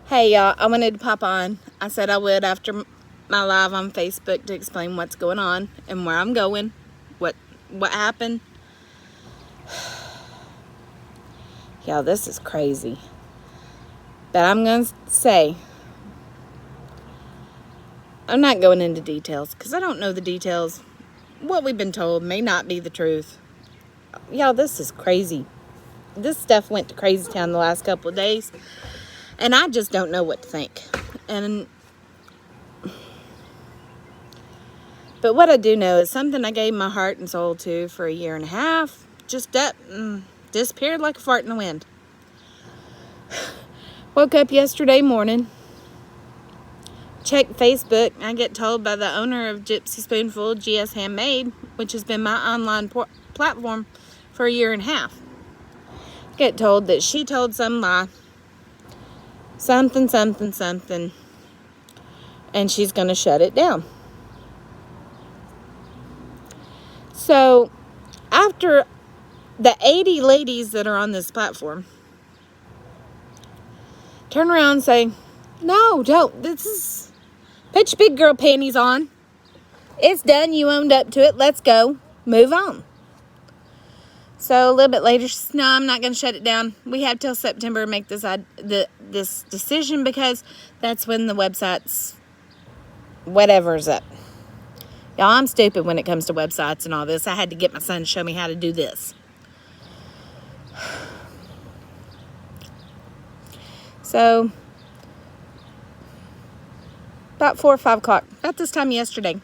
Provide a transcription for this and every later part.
Hey y'all, I wanted to pop on. I said I would after my live on Facebook to explain what's going on and where I'm going, what happened. Y'all, this is crazy. But I'm going to say, I'm not going into details because I don't know the details. What we've been told may not be the truth. Y'all, this is crazy. This stuff went to crazy town the last couple of days, and I just don't know what to think. But what I do know is something I gave my heart and soul to for a year and a half just up and disappeared like a fart in the wind. Woke up yesterday morning, checked Facebook, and I get told by the owner of Gypsy Spoonful, GS Handmade, which has been my online platform for a year and a half. Get told that she told some lie, something, and she's going to shut it down. So, after the 80 ladies that are on this platform turn around and say, no, don't, this is, put your big girl panties on. It's done, you owned up to it, let's go, move on. So, a little bit later, she says, no, I'm not going to shut it down. We have till September to make this decision because that's when the website's whatever's up. Y'all, I'm stupid when it comes to websites and all this. I had to get my son to show me how to do this. So, about 4 or 5 o'clock, about this time yesterday,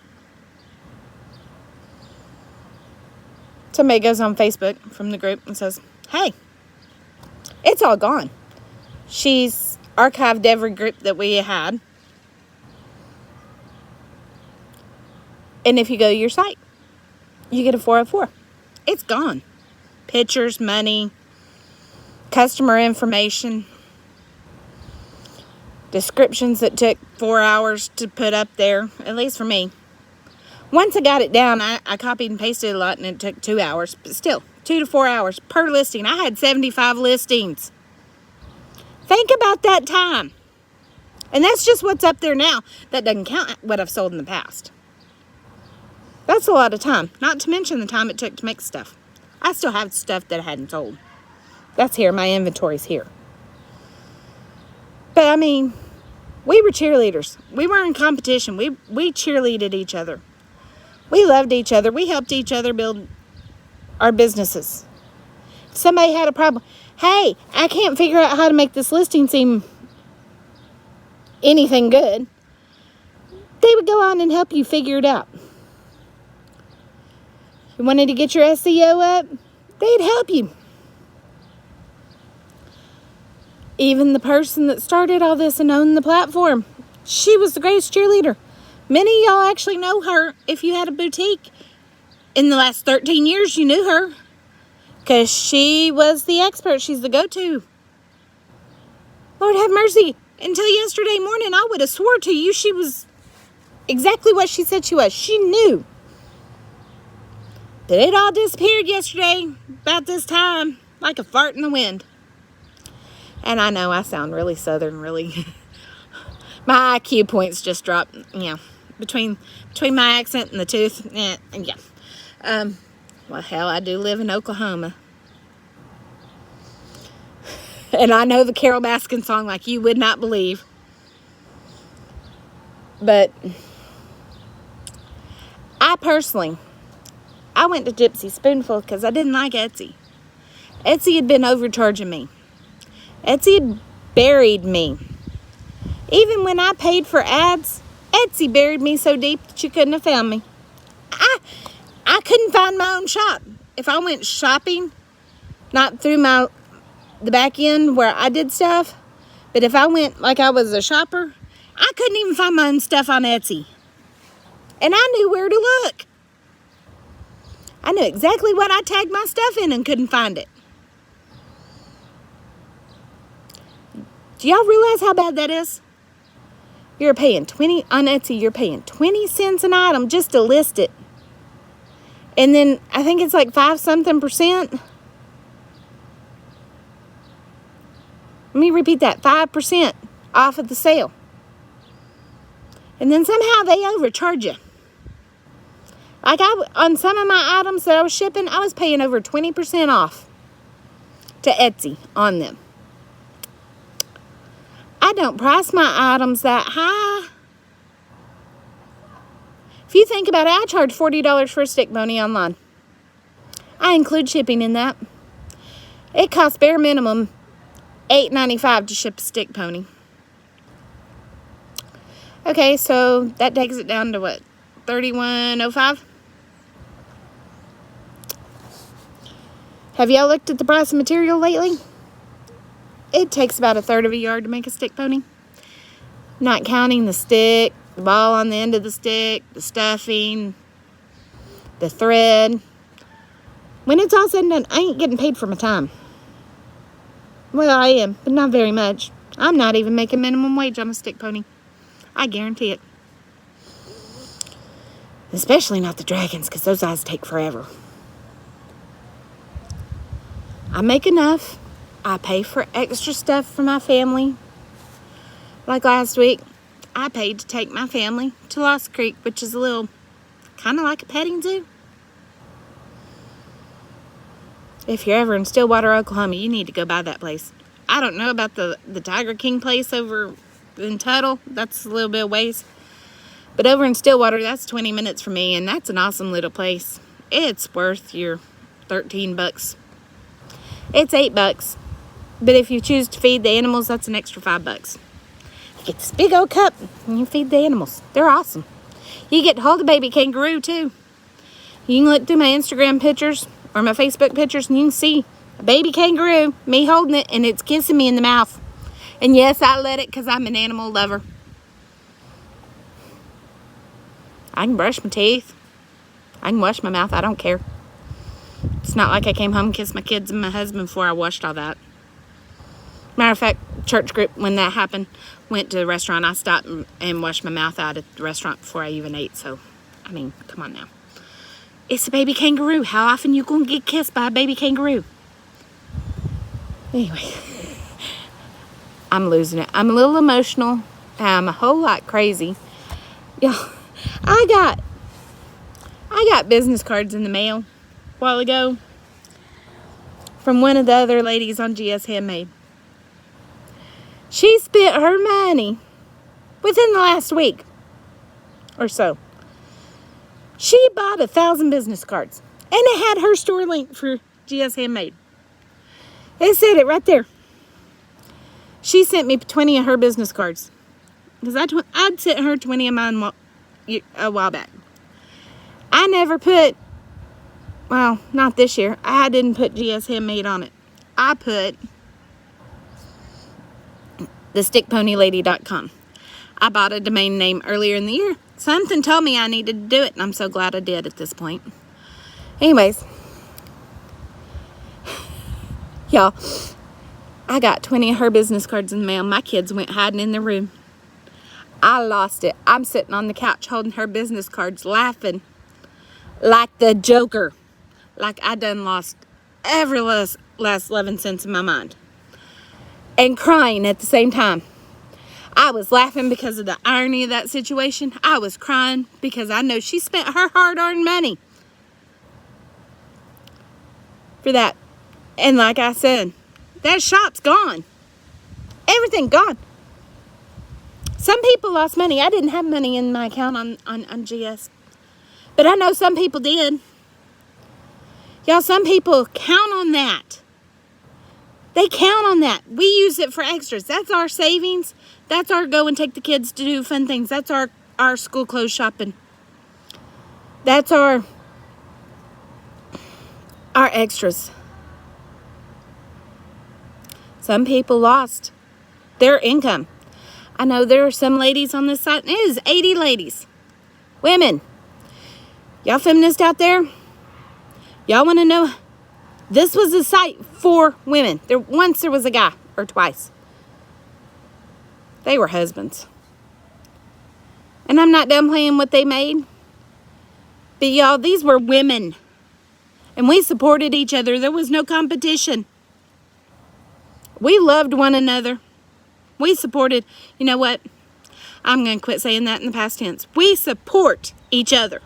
somebody goes on Facebook from the group and says, hey, it's all gone. She's archived every group that we had. And if you go to your site, you get a 404. It's gone. Pictures, money, customer information, descriptions that took 4 hours to put up there, at least for me. Once I got it down, I copied and pasted a lot, and it took 2 hours. But still, 2 to 4 hours per listing. I had 75 listings. Think about that time. And that's just what's up there now. That doesn't count what I've sold in the past. That's a lot of time. Not to mention the time it took to make stuff. I still have stuff that I hadn't sold. That's here. My inventory's here. But, I mean, we were cheerleaders. We were in competition. We cheerleaded each other. We loved each other. We helped each other build our businesses. If somebody had a problem, hey, I can't figure out how to make this listing seem anything good, they would go on and help you figure it out. You wanted to get your SEO up, they'd help you. Even the person that started all this and owned the platform, she was the greatest cheerleader. Many of y'all actually know her. If you had a boutique in the last 13 years, you knew her because she was the expert. She's the go-to. Lord have mercy. Until yesterday morning, I would have swore to you she was exactly what she said she was. She knew. But it all disappeared yesterday about this time, like a fart in the wind. And I know I sound really southern, really. My IQ points just dropped, between my accent and the tooth. Yeah. Well, hell, I do live in Oklahoma. And I know the Carol Baskin song like you would not believe. But I went to Gypsy Spoonful because I didn't like Etsy. Etsy had been overcharging me. Etsy had buried me. Even when I paid for ads, Etsy buried me so deep that you couldn't have found me. I couldn't find my own shop. If I went shopping, not through the back end where I did stuff, but if I went like I was a shopper, I couldn't even find my own stuff on Etsy. And I knew where to look. I knew exactly what I tagged my stuff in and couldn't find it. Do y'all realize how bad that is? You're paying on Etsy, you're paying 20 cents an item just to list it. And then I think it's like 5-something%. Let me repeat that, 5% off of the sale. And then somehow they overcharge you. Like on some of my items that I was shipping, I was paying over 20% off to Etsy on them. I don't price my items that high. If you think about it, I charge $40 for a stick pony online. I include shipping in that. It costs bare minimum $8.95 to ship a stick pony. Okay, so that takes it down to what? $31.05? Have y'all looked at the price of material lately? It takes about a third of a yard to make a stick pony. Not counting the stick, the ball on the end of the stick, the stuffing, the thread. When it's all said and done, I ain't getting paid for my time. Well, I am, but not very much. I'm not even making minimum wage on a stick pony. I guarantee it. Especially not the dragons, because those eyes take forever. I make enough. I pay for extra stuff for my family. Like last week, I paid to take my family to Lost Creek, which is a little, kind of like a petting zoo. If you're ever in Stillwater, Oklahoma, you need to go by that place. I don't know about the Tiger King place over in Tuttle. That's a little bit of ways. But over in Stillwater, that's 20 minutes from me, and that's an awesome little place. It's worth your $13. It's $8. But if you choose to feed the animals, that's an extra $5. You get this big old cup, and you feed the animals. They're awesome. You get to hold a baby kangaroo, too. You can look through my Instagram pictures or my Facebook pictures, and you can see a baby kangaroo, me holding it, and it's kissing me in the mouth. And yes, I let it because I'm an animal lover. I can brush my teeth. I can wash my mouth. I don't care. It's not like I came home and kissed my kids and my husband before I washed all that. Matter of fact, church group, when that happened, went to the restaurant. I stopped and washed my mouth out at the restaurant before I even ate. So, I mean, come on now. It's a baby kangaroo. How often you gonna get kissed by a baby kangaroo? Anyway, I'm losing it. I'm a little emotional. I'm a whole lot crazy. Yeah, I got business cards in the mail a while ago from one of the other ladies on GS Handmade. She spent her money within the last week or so. She bought 1,000 business cards, and it had her store link for GS Handmade. It said it right there. She sent me 20 of her business cards, because I'd sent her 20 of mine a while back. I never put, well, not this year. I didn't put GS Handmade on it. I put thestickponylady.com. I bought a domain name earlier in the year. Something told me I needed to do it, and I'm so glad I did at this point. Anyways, y'all, I got 20 of her business cards in the mail. My kids went hiding in their room. I lost it. I'm sitting on the couch holding her business cards, laughing like the Joker. Like I done lost every last 11 cents in my mind. And crying at the same time. I was laughing because of the irony of that situation. I was crying because I know she spent her hard-earned money for that. And like I said, that shop's gone. Everything gone. Some people lost money. I didn't have money in my account on GS. But I know some people did. Y'all, some people count on that. They count on that. We use it for extras. That's our savings. That's our go and take the kids to do fun things. That's our school clothes shopping. That's our extras. Some people lost their income. I know there are some ladies on this site. It is 80 ladies. Women. Y'all feminists out there? Y'all want to know? This was a site for women. Once there was a guy, or twice. They were husbands. And I'm not downplaying what they made. But y'all, these were women. And we supported each other. There was no competition. We loved one another. We supported, you know what? I'm going to quit saying that in the past tense. We support each other.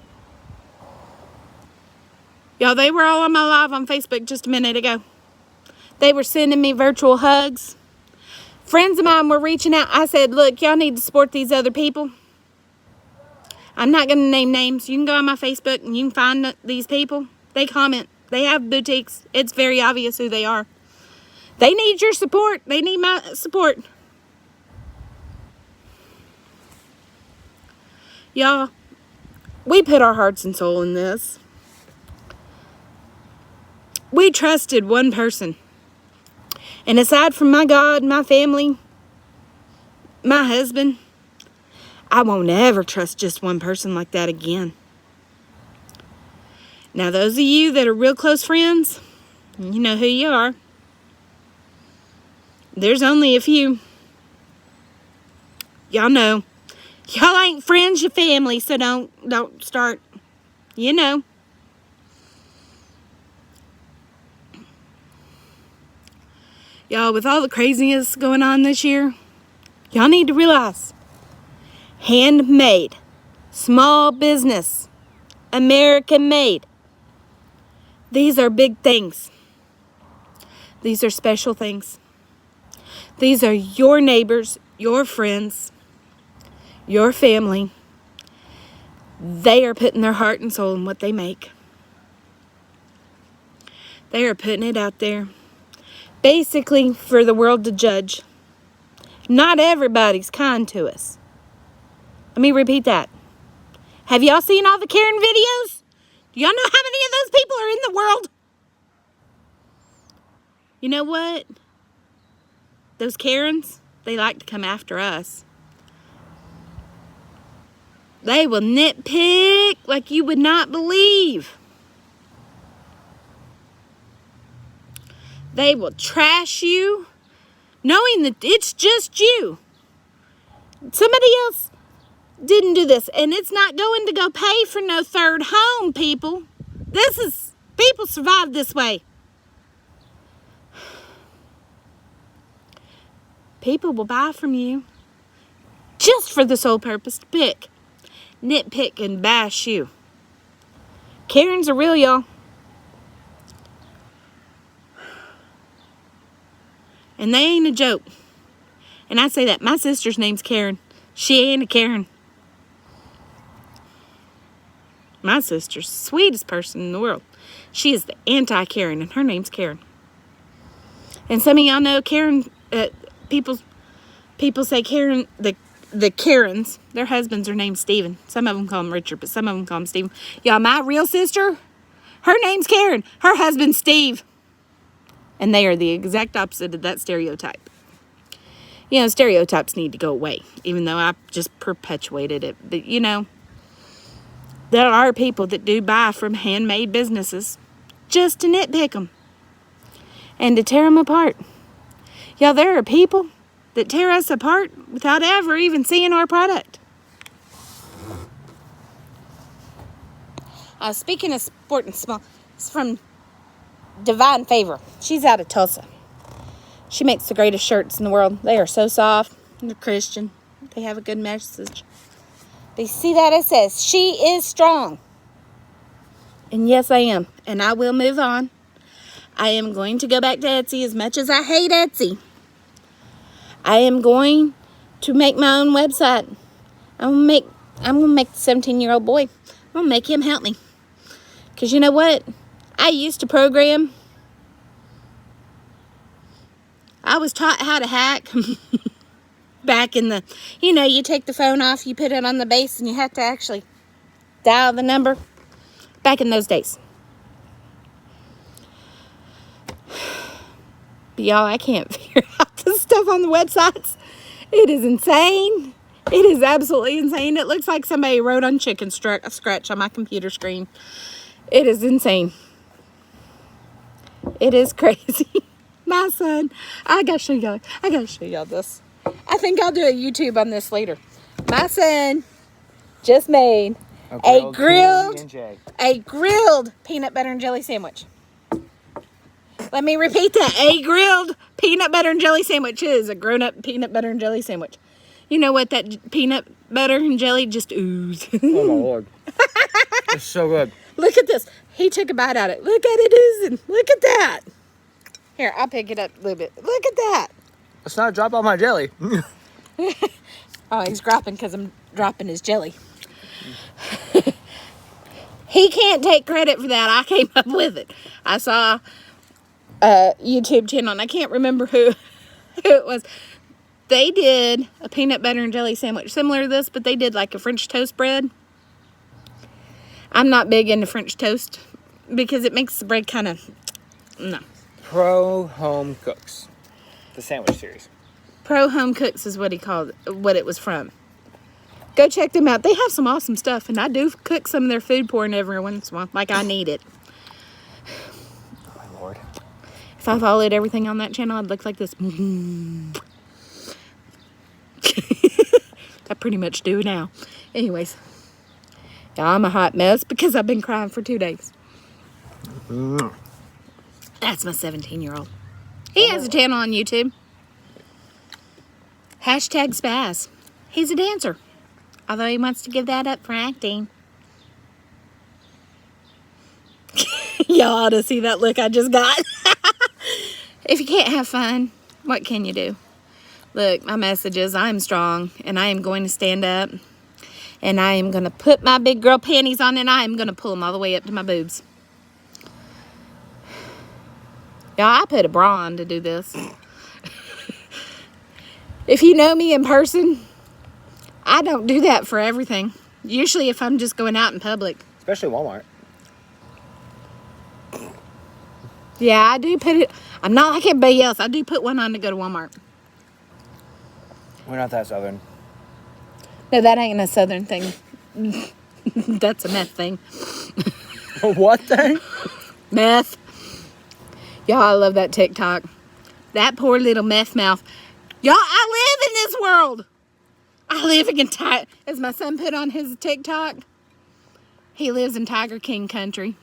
Y'all, they were all on my live on Facebook just a minute ago. They were sending me virtual hugs. Friends of mine were reaching out. I said, look, y'all need to support these other people. I'm not going to name names. You can go on my Facebook and you can find these people. They comment. They have boutiques. It's very obvious who they are. They need your support. They need my support. Y'all, we put our hearts and soul in this. We trusted one person. And aside from my God, my family, my husband, I won't ever trust just one person like that again. Now, those of you that are real close friends, you know who you are. There's only a few. Y'all know. Y'all ain't friends, your family, so don't start, you know. Y'all, with all the craziness going on this year, y'all need to realize, handmade, small business, American made. These are big things. These are special things. These are your neighbors, your friends, your family. They are putting their heart and soul in what they make. They are putting it out there, basically for the world to judge. Not everybody's kind to us. Let me repeat that. Have y'all seen all the Karen videos? Do y'all know how many of those people are in the world? You know what? Those Karens, they like to come after us. They will nitpick like you would not believe. They will trash you, knowing that it's just you. Somebody else didn't do this, and it's not going to go pay for no third home, people. People survive this way. People will buy from you just for the sole purpose to nitpick and bash you. Karens are real, y'all. And they ain't a joke. And I say that. My sister's name's Karen. She ain't a Karen. My sister's the sweetest person in the world. She is the anti-Karen, and her name's Karen. And some of y'all know Karen, people say Karen, the Karens, their husbands are named Stephen. Some of them call him Richard, but some of them call him Stephen. Y'all, my real sister, her name's Karen. Her husband's Steve. And they are the exact opposite of that stereotype. You know, stereotypes need to go away, even though I just perpetuated it. But, you know, there are people that do buy from handmade businesses just to nitpick them and to tear them apart. Y'all, there are people that tear us apart without ever even seeing our product. Speaking of sport and small, it's from Divine Favor. She's out of Tulsa. She makes the greatest shirts in the world. They are so soft. They're Christian. They have a good message. But you see that? It says, she is strong. And yes, I am. And I will move on. I am going to go back to Etsy as much as I hate Etsy. I am going to make my own website. I'm going to make the 17-year-old boy. I'm going to make him help me. Because you know what? I used to program. I was taught how to hack back in the, you know, you take the phone off, you put it on the base, and you have to actually dial the number. Back in those days. But y'all, I can't figure out the stuff on the websites. It is insane. It is absolutely insane. It looks like somebody wrote on chicken scratch on my computer screen. It is insane. It is crazy. My son, I gotta show y'all this. I think I'll do a YouTube on this later. My son just made a grilled peanut butter and jelly sandwich. Let me repeat that. A grilled peanut butter and jelly sandwich is a grown-up peanut butter and jelly sandwich. You know what? That peanut butter and jelly just ooze. Oh, my Lord. It's so good. Look at this. He took a bite out of it. Look at it oozing. Look at that. Here, I'll pick it up a little bit. Look at that. It's not a drop on my jelly. Oh, he's dropping because I'm dropping his jelly. He can't take credit for that. I came up with it. I saw a YouTube channel, and I can't remember who it was. They did a peanut butter and jelly sandwich similar to this, but they did like a French toast bread. I'm not big into French toast because it makes the bread kind of, no. Pro Home Cooks. The sandwich series. Pro Home Cooks is what he called what it was from. Go check them out. They have some awesome stuff, and I do cook some of their food porn every once in a while, like I need it. Oh, my Lord. If I followed everything on that channel, I'd look like this. I pretty much do now. Anyways. Yeah, I'm a hot mess because I've been crying for 2 days. That's my 17-year-old. He has a channel on YouTube. #Spaz. He's a dancer. Although he wants to give that up for acting. Y'all ought to see that look I just got. If you can't have fun, what can you do? Look, my message is I am strong and I am going to stand up. And I am going to put my big girl panties on and I am going to pull them all the way up to my boobs. Y'all, I put a bra on to do this. If you know me in person, I don't do that for everything. Usually if I'm just going out in public. Especially Walmart. Yeah, I do put it. I'm not like everybody else. I do put one on to go to Walmart. We're not that southern. No, that ain't a southern thing. That's a meth thing. What thing? Meth. Y'all, I love that TikTok. That poor little meth mouth. Y'all, I live in this world. I live in as my son put on his TikTok, he lives in Tiger King country.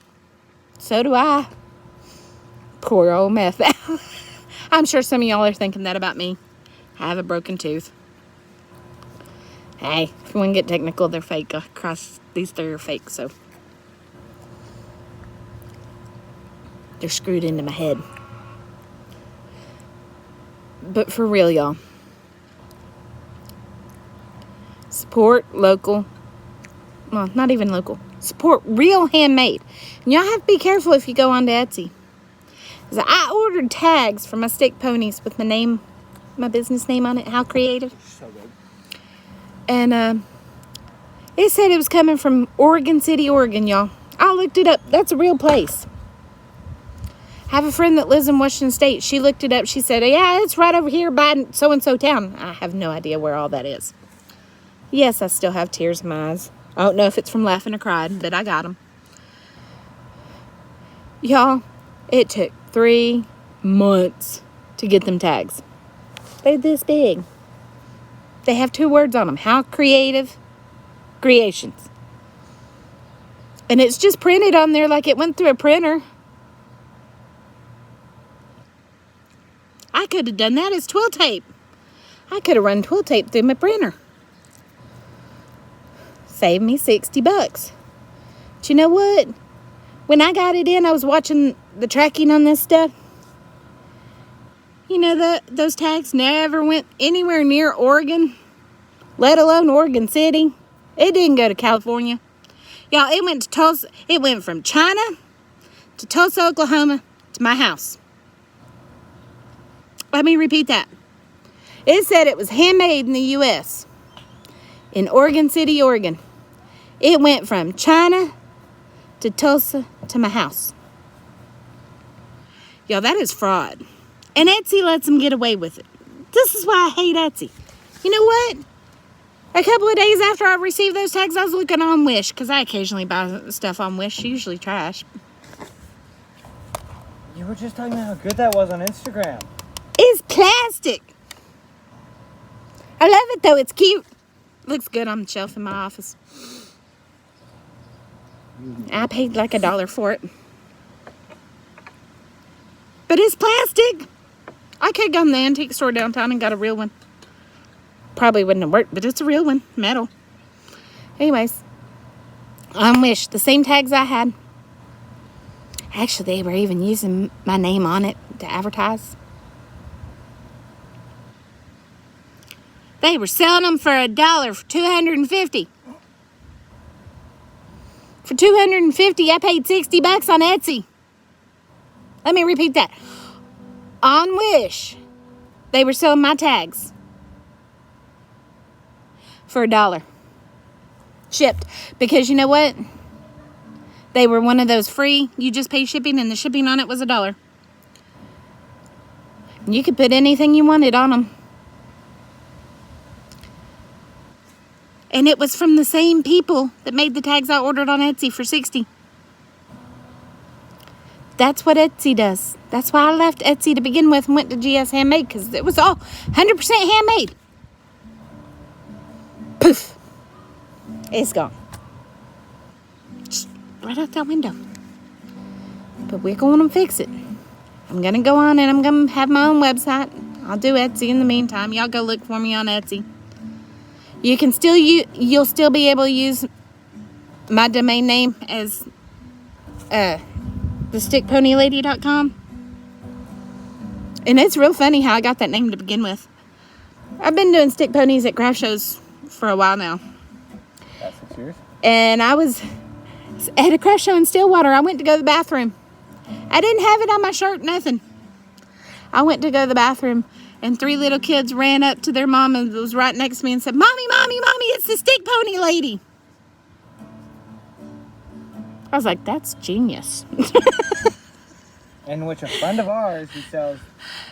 So do I. Poor old meth. I'm sure some of y'all are thinking that about me. I have a broken tooth. Hey, if you want to get technical, they're fake. Across these three are fake, so. They're screwed into my head. But for real, y'all. Support local. Well, not even local. Support real handmade. And y'all have to be careful if you go on to Etsy. Because I ordered tags for my stick ponies with my name, my business name on it. How creative. So good. And it said it was coming from Oregon City, Oregon, y'all. I looked it up. That's a real place. I have a friend that lives in Washington State. She looked it up. She said, yeah, it's right over here by so-and-so town. I have no idea where all that is. Yes, I still have tears in my eyes. I don't know if it's from laughing or crying, but I got them. Y'all, it took 3 months to get them tags. They're this big. They have 2 words on them. How creative creations. And it's just printed on there like it went through a printer. I could have done that as twill tape. I could have run twill tape through my printer. Saved me $60. But you know what? When I got it in, I was watching the tracking on this stuff. You know, those tags never went anywhere near Oregon, let alone Oregon City. It didn't go to California. Y'all, it went to Tulsa. It went from China to Tulsa, Oklahoma to my house. Let me repeat that. It said it was handmade in the U.S. in Oregon City, Oregon. It went from China to Tulsa to my house. Y'all, that is fraud. And Etsy lets them get away with it. This is why I hate Etsy. You know what? A couple of days after I received those tags, I was looking on Wish, because I occasionally buy stuff on Wish, usually trash. You were just talking about how good that was on Instagram. It's plastic. I love it, though. It's cute. Looks good on the shelf in my office. I paid like $1 for it. But it's plastic. I could go in the antique store downtown and got a real one. Probably wouldn't have worked, but it's a real one. Metal. Anyways. On Wish. The same tags I had. Actually, they were even using my name on it to advertise. They were selling them for $1 for $250. For $250, I paid $60 on Etsy. Let me repeat that. On Wish, they were selling my tags for $1. Shipped. Because you know what? They were one of those free, you just pay shipping, and the shipping on it was $1. You could put anything you wanted on them. And it was from the same people that made the tags I ordered on Etsy for $60. That's what Etsy does. That's why I left Etsy to begin with and went to GS Handmade, because it was all 100% handmade. Poof. It's gone. Just right out that window. But we're going to fix it. I'm going to go on and I'm going to have my own website. I'll do Etsy in the meantime. Y'all go look for me on Etsy. You can still you'll still be able to use my domain name as thestickponylady.com. And it's real funny how I got that name to begin with. I've been doing stick ponies at craft shows for a while now. That's 6 years. And I was at a craft show in Stillwater. I went to go to the bathroom. I didn't have it on my shirt, nothing. I went to go to the bathroom, and 3 little kids ran up to their mom and was right next to me and said, "Mommy, Mommy, Mommy, it's the stick pony lady." I was like, that's genius. In which a friend of ours who sells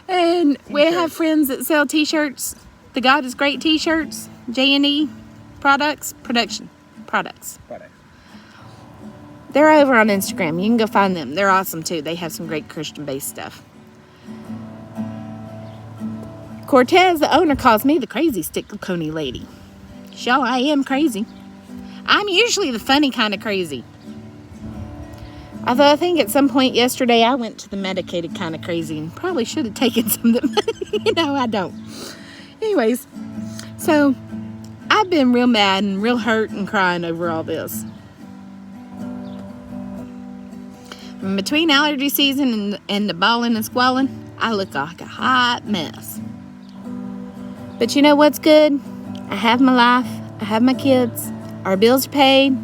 And t-shirts. we have friends that sell t-shirts. The God is Great t-shirts. J&E products. They're over on Instagram. You can go find them. They're awesome too. They have some great Christian-based stuff. Cortez, the owner, calls me the crazy stick pony lady. Y'all, I am crazy. I'm usually the funny kind of crazy. Although I think at some point yesterday I went to the medicated kind of crazy and probably should have taken some of them. You know, I don't. Anyways, so I've been real mad and real hurt and crying over all this. In between allergy season and the bawling and squalling, I look like a hot mess. But you know what's good? I have my life. I have my kids. Our bills are paid.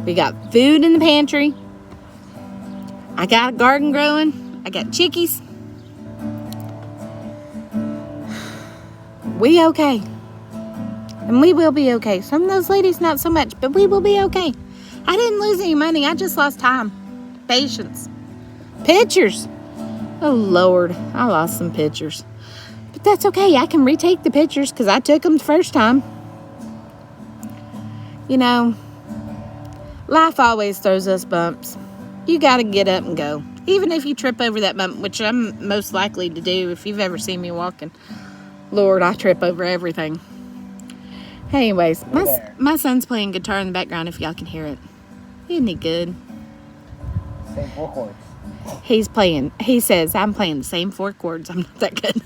We got food in the pantry. I got a garden growing. I got chickies. We okay. And we will be okay. Some of those ladies, not so much, but we will be okay. I didn't lose any money. I just lost time. Patience. Pictures. Oh, Lord. I lost some pictures. But that's okay. I can retake the pictures because I took them the first time. You know, life always throws us bumps. You got to get up and go. Even if you trip over that bump, which I'm most likely to do if you've ever seen me walking. Lord, I trip over everything. Anyways, my son's playing guitar in the background if y'all can hear it. Isn't he good? same 4 chords. He says, I'm playing the same 4 chords. I'm not that good.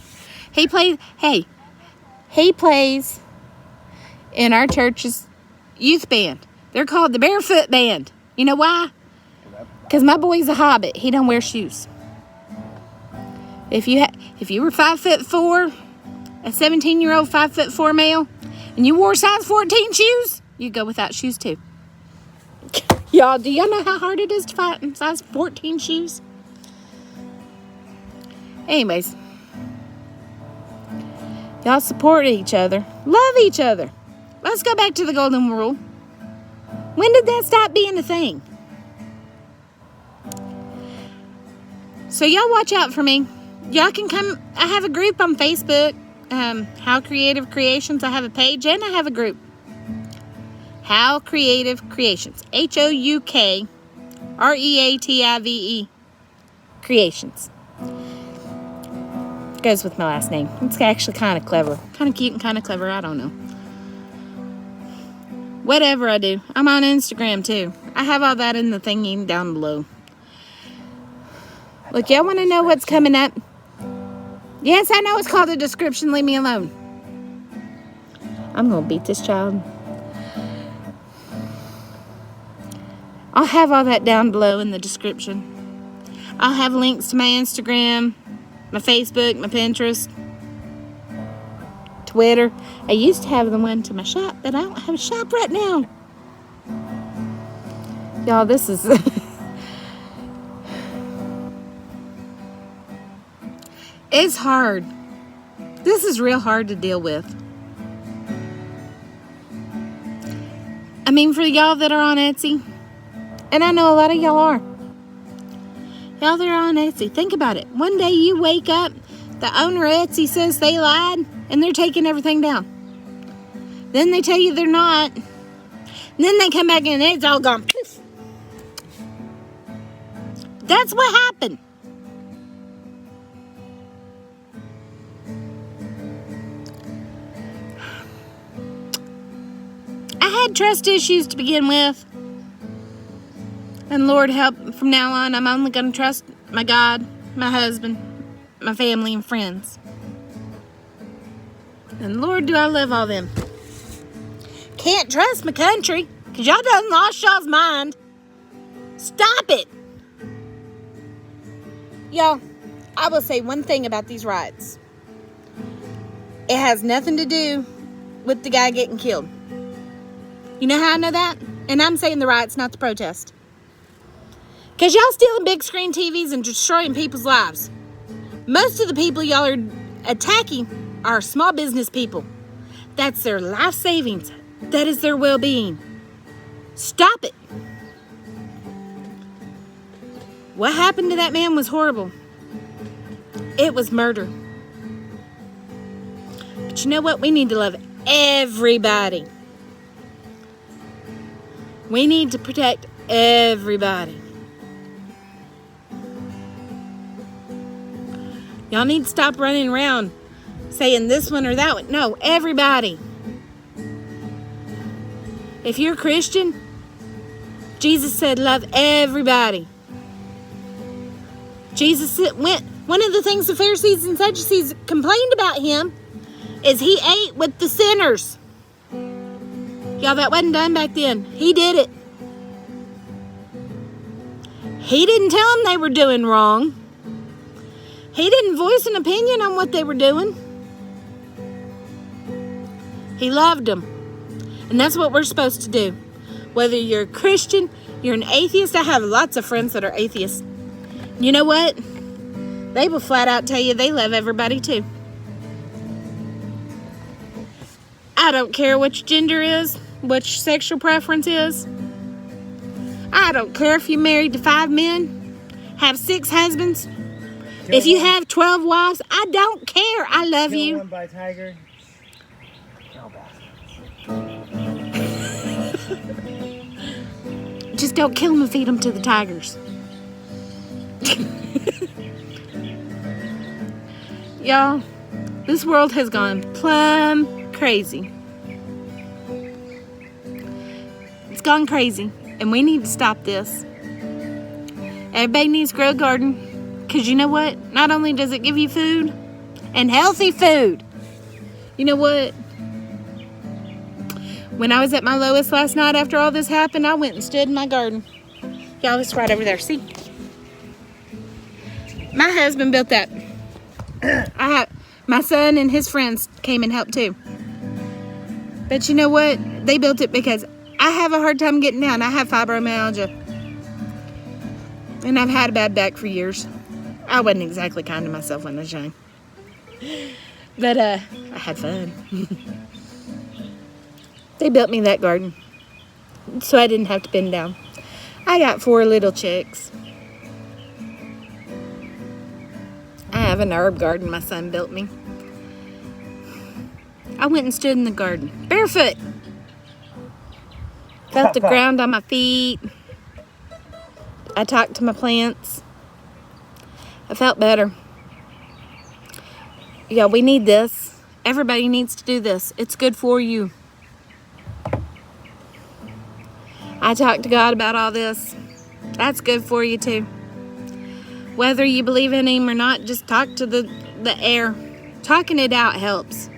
He plays in our church's youth band. They're called the Barefoot Band. You know why? Because my boy's a hobbit. He don't wear shoes. If you were 5'4", a 17-year-old 5'4" male, and you wore size 14 shoes, you go without shoes too. Y'all, do y'all know how hard it is to find size 14 shoes? Anyways, y'all support each other. Love each other. Let's go back to the golden rule. When did that stop being a thing? So y'all watch out for me. Y'all can come. I have a group on Facebook. How Creative Creations. I have a page and I have a group. How Creative Creations. HOUKREATIVE Creations. Goes with my last name. It's actually kind of clever. Kind of cute and kind of clever. I don't know. Whatever I do. I'm on Instagram too. I have all that in the thingy down below. Look, y'all want to know what's coming up? Yes, I know it's called a description. Leave me alone. I'm going to beat this child. I'll have all that down below in the description. I'll have links to my Instagram, my Facebook, my Pinterest, Twitter. I used to have the one to my shop, but I don't have a shop right now. Y'all, this is... It's hard. This is real hard to deal with. I mean, for y'all that are on Etsy, and I know a lot of y'all are. Y'all that are on Etsy, think about it. One day you wake up, the owner of Etsy says they lied, and they're taking everything down. Then they tell you they're not. And then they come back and it's all gone. Poof. That's what happened. I had trust issues to begin with. And Lord help, from now on, I'm only going to trust my God, my husband, my family, and friends. And Lord, do I love all them. Can't trust my country, because y'all done lost y'all's mind. Stop it. Y'all, I will say one thing about these riots. It has nothing to do with the guy getting killed. You know how I know that? And I'm saying the riots, not the protest. Because y'all stealing big screen TVs and destroying people's lives. Most of the people y'all are attacking are small business people. That's their life savings. That is their well-being. Stop it. What happened to that man was horrible. It was murder. But you know what? We need to love everybody. We need to protect everybody. Y'all need to stop running around saying this one or that one. No, everybody. If you're a Christian, Jesus said love everybody. Jesus went, one of the things the Pharisees and Sadducees complained about him is he ate with the sinners. Y'all, that wasn't done back then. He did it. He didn't tell them they were doing wrong. He didn't voice an opinion on what they were doing. He loved them. And that's what we're supposed to do. Whether you're a Christian, you're an atheist. I have lots of friends that are atheists. You know what? They will flat out tell you they love everybody too. I don't care what your gender is, what your sexual preference is. I don't care if you're married to 5 men, have 6 husbands. If you have 12 wives, I don't care. I love you. One by tiger. Just don't kill them and feed them to the tigers. Y'all, this world has gone plumb crazy. It's gone crazy, and we need to stop this. Everybody needs to grow a garden. Because you know what? Not only does it give you food, and healthy food. You know what? When I was at my lowest last night after all this happened, I went and stood in my garden. Y'all, it's right over there. See? My husband built that. My son and his friends came and helped too. But you know what? They built it because I have a hard time getting down. I have fibromyalgia. And I've had a bad back for years. I wasn't exactly kind to myself when I was young. But I had fun. They built me that garden so I didn't have to bend down. I got 4 little chicks. I have an herb garden my son built me. I went and stood in the garden, barefoot. Felt the ground on my feet. I talked to my plants. I felt better. Yeah, we need this. Everybody needs to do this. It's good for you. I talked to God about all this. That's good for you too. Whether you believe in him or not, just talk to the air. Talking it out helps.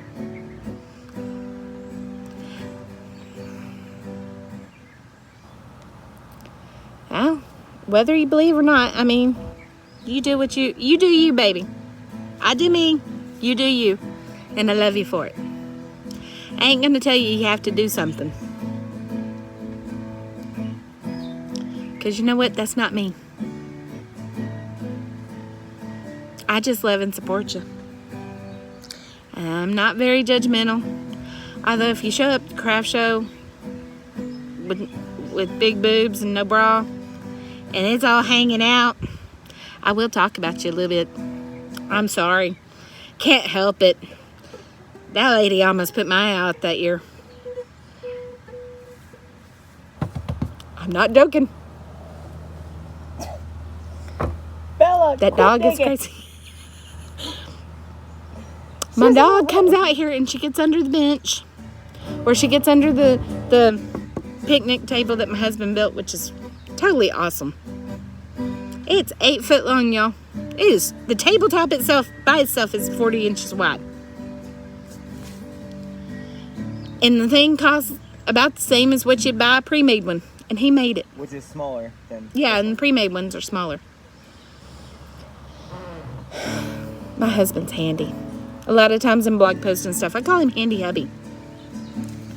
Well, whether you believe or not, I mean, you do what you do you, baby. I do me, you do you. And I love you for it. I ain't gonna tell you have to do something. Because you know what? That's not me. I just love and support you. I'm not very judgmental. Although if you show up to the craft show with big boobs and no bra, and it's all hanging out, I will talk about you a little bit. I'm sorry. Can't help it. That lady almost put my eye out that year. I'm not joking. Bella, That dog is crazy. My dog comes out here and she gets under the bench, or she gets under the picnic table that my husband built, which is totally awesome. It's 8 foot long, y'all. It is. The tabletop itself, by itself, is 40 inches wide. And the thing costs about the same as what you'd buy a pre-made one. And he made it. Which is smaller than... Yeah, and the pre-made ones are smaller. My husband's handy. A lot of times in blog posts and stuff, I call him Handy Hubby.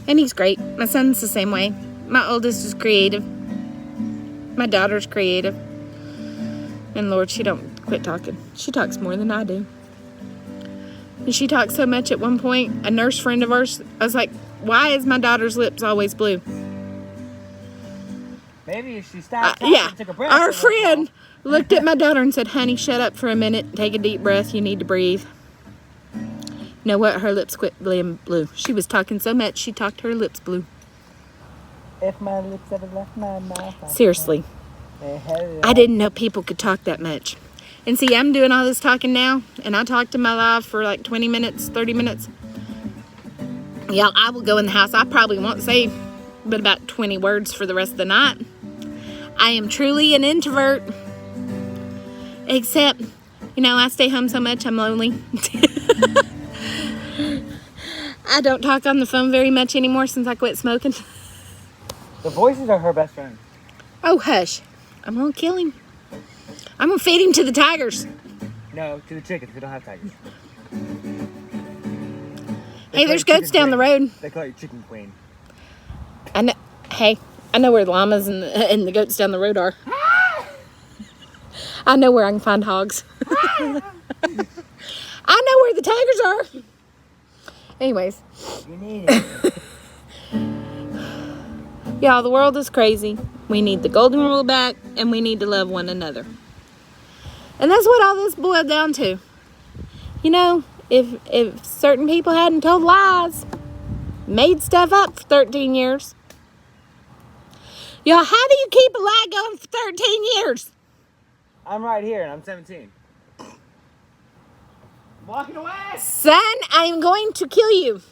And he's great. My son's the same way. My oldest is creative. My daughter's creative. And Lord, she don't quit talking. She talks more than I do. And she talked so much at one point, a nurse friend of ours, I was like, why is my daughter's lips always blue? Maybe if she stopped Yeah, took a breath, our friend looked at my daughter and said, honey, shut up for a minute. Take a deep breath. You need to breathe. You know what? Her lips quit being blue. She was talking so much, she talked her lips blue. If my lips ever left my mouth. Seriously. I didn't know people could talk that much. And see, I'm doing all this talking now, and I talked in my live for like 20 minutes, 30 minutes. Y'all, I will go in the house. I probably won't say but about 20 words for the rest of the night. I am truly an introvert. Except, you know, I stay home so much, I'm lonely. I don't talk on the phone very much anymore since I quit smoking. The voices are her best friend. Oh, hush. I'm going to kill him. I'm going to feed him to the tigers. No, to the chickens. We don't have tigers. Hey, there's goats down the road. They call you Chicken Queen. I know. Hey, I know where the llamas and the goats down the road are. I know where I can find hogs. I know where the tigers are. Anyways. You need it. Y'all, the world is crazy. We need the golden rule back, and we need to love one another. And that's what all this boiled down to. You know, if certain people hadn't told lies, made stuff up for 13 years. Y'all, how do you keep a lie going for 13 years? I'm right here, and I'm 17. Walking away. Son, I am going to kill you.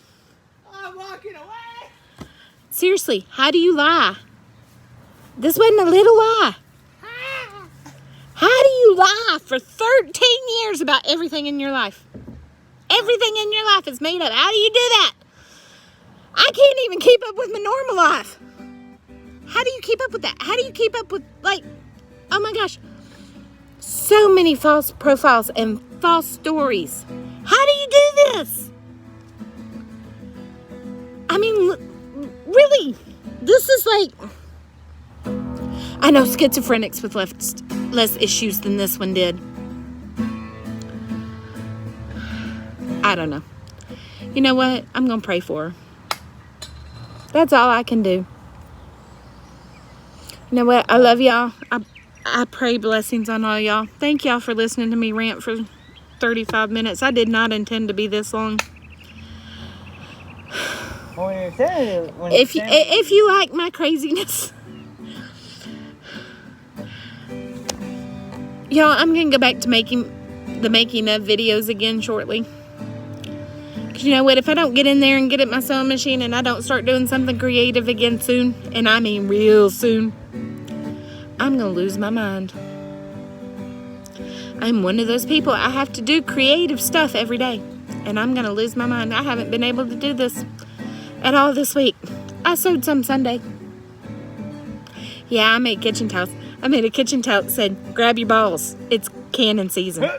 I'm walking away. Seriously, how do you lie? This wasn't a little lie. How do you lie for 13 years about everything in your life? Everything in your life is made up. How do you do that? I can't even keep up with my normal life. How do you keep up with that? How do you keep up with, like, oh my gosh, so many false profiles and false stories. How do you do this? I mean, really, this is like, I know schizophrenics with less issues than this one did. I don't know. You know what? I'm going to pray for her. That's all I can do. You know what? I love y'all. I pray blessings on all y'all. Thank y'all for listening to me rant for 35 minutes. I did not intend to be this long. If you like my craziness, y'all, I'm gonna go back to making of videos again shortly. Cause you know what? If I don't get in there and get at my sewing machine and I don't start doing something creative again soon, and I mean real soon, I'm gonna lose my mind. I'm one of those people. I have to do creative stuff every day. And I'm going to lose my mind. I haven't been able to do this at all this week. I sewed some Sunday. Yeah, I made kitchen towels. I made a kitchen towel that said, grab your balls. It's canning season.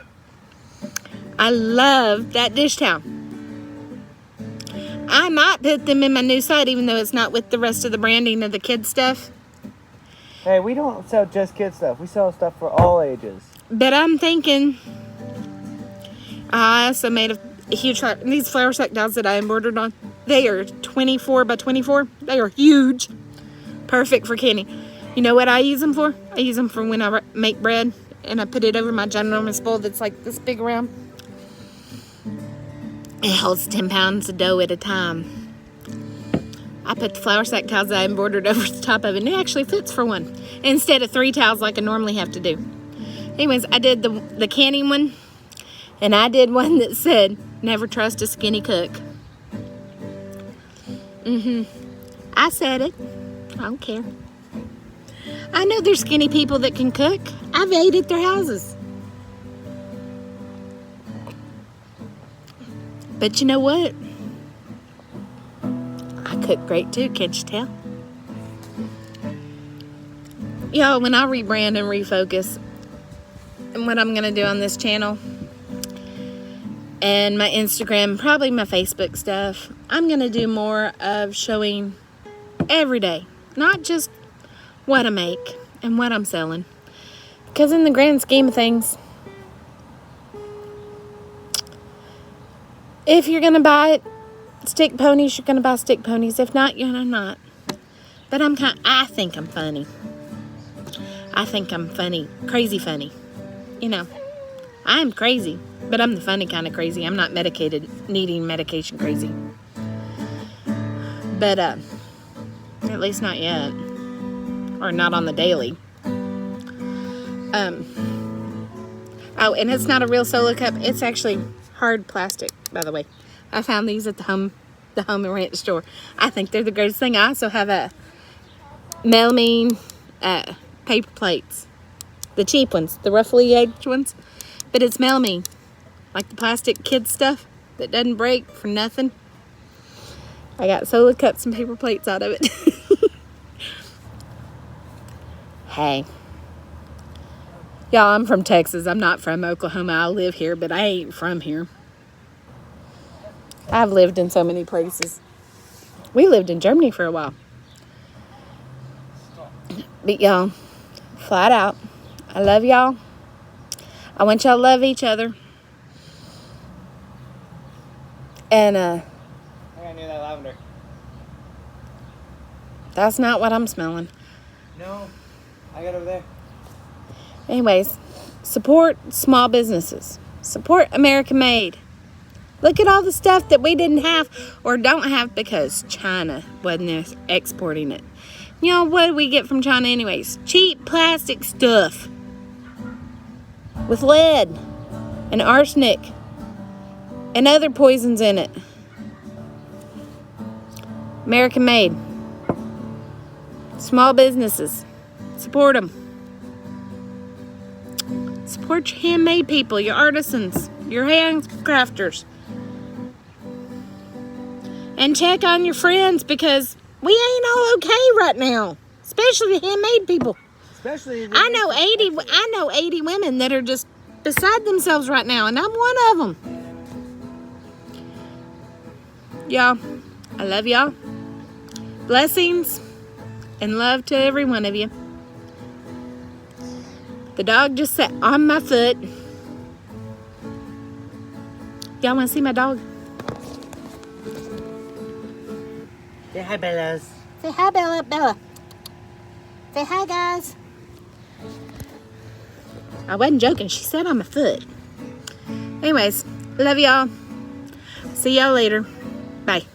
I love that dish towel. I might put them in my new site, even though it's not with the rest of the branding of the kids stuff. Hey, we don't sell just kid stuff. We sell stuff for all ages. But I'm thinking, I also made a huge, these flour sack dolls that I embroidered on, they are 24 by 24. They are huge. Perfect for canning. You know what I use them for? I use them for when I make bread and I put it over my ginormous bowl that's like this big around. It holds 10 pounds of dough at a time. I put the flour sack towels that I embroidered over the top of it, and it actually fits for one instead of 3 towels like I normally have to do. Anyways, I did the canning one, and I did one that said, never trust a skinny cook. I said it. I don't care. I know there's skinny people that can cook. I've ate at their houses. But you know what? I cook great too, can't you tell? Y'all, when I rebrand and refocus, and what I'm going to do on this channel, and my Instagram, probably my Facebook stuff, I'm going to do more of showing every day. Not just what I make and what I'm selling. Because in the grand scheme of things, if you're going to buy stick ponies, you're going to buy stick ponies. If not, you're not. But I think I'm funny. I think I'm funny. Crazy funny. You know, I'm crazy. But I'm the funny kind of crazy. I'm not needing medication crazy. But, at least not yet. Or not on the daily. Oh, and it's not a real solo cup. It's actually hard plastic, by the way. I found these at the home and ranch store. I think they're the greatest thing. I also have a melamine paper plates. The cheap ones, the roughly aged ones. But it's melamine. Like the plastic kid stuff that doesn't break for nothing. I got solo cups and paper plates out of it. Hey. Y'all, I'm from Texas. I'm not from Oklahoma. I live here, but I ain't from here. I've lived in so many places. We lived in Germany for a while. But y'all, flat out, I love y'all. I want y'all to love each other. And, I think I knew that lavender. That's not what I'm smelling. No, I got over there. Anyways, support small businesses. Support American made. Look at all the stuff that we didn't have or don't have because China wasn't exporting it. You know, what do we get from China anyways? Cheap plastic stuff. With lead and arsenic and other poisons in it. American made. Small businesses. Support them. Support your handmade people, your artisans, your handcrafters. And check on your friends because we ain't all okay right now. Especially the handmade people. Especially I know 80 women that are just beside themselves right now, and I'm one of them. Y'all, I love y'all. Blessings and love to every one of you. The dog just sat on my foot. Y'all want to see my dog? Say hi, Bellas. Say hi, Bella. Say hi, guys. I wasn't joking. She sat on my foot. Anyways, love y'all. See y'all later. Bye.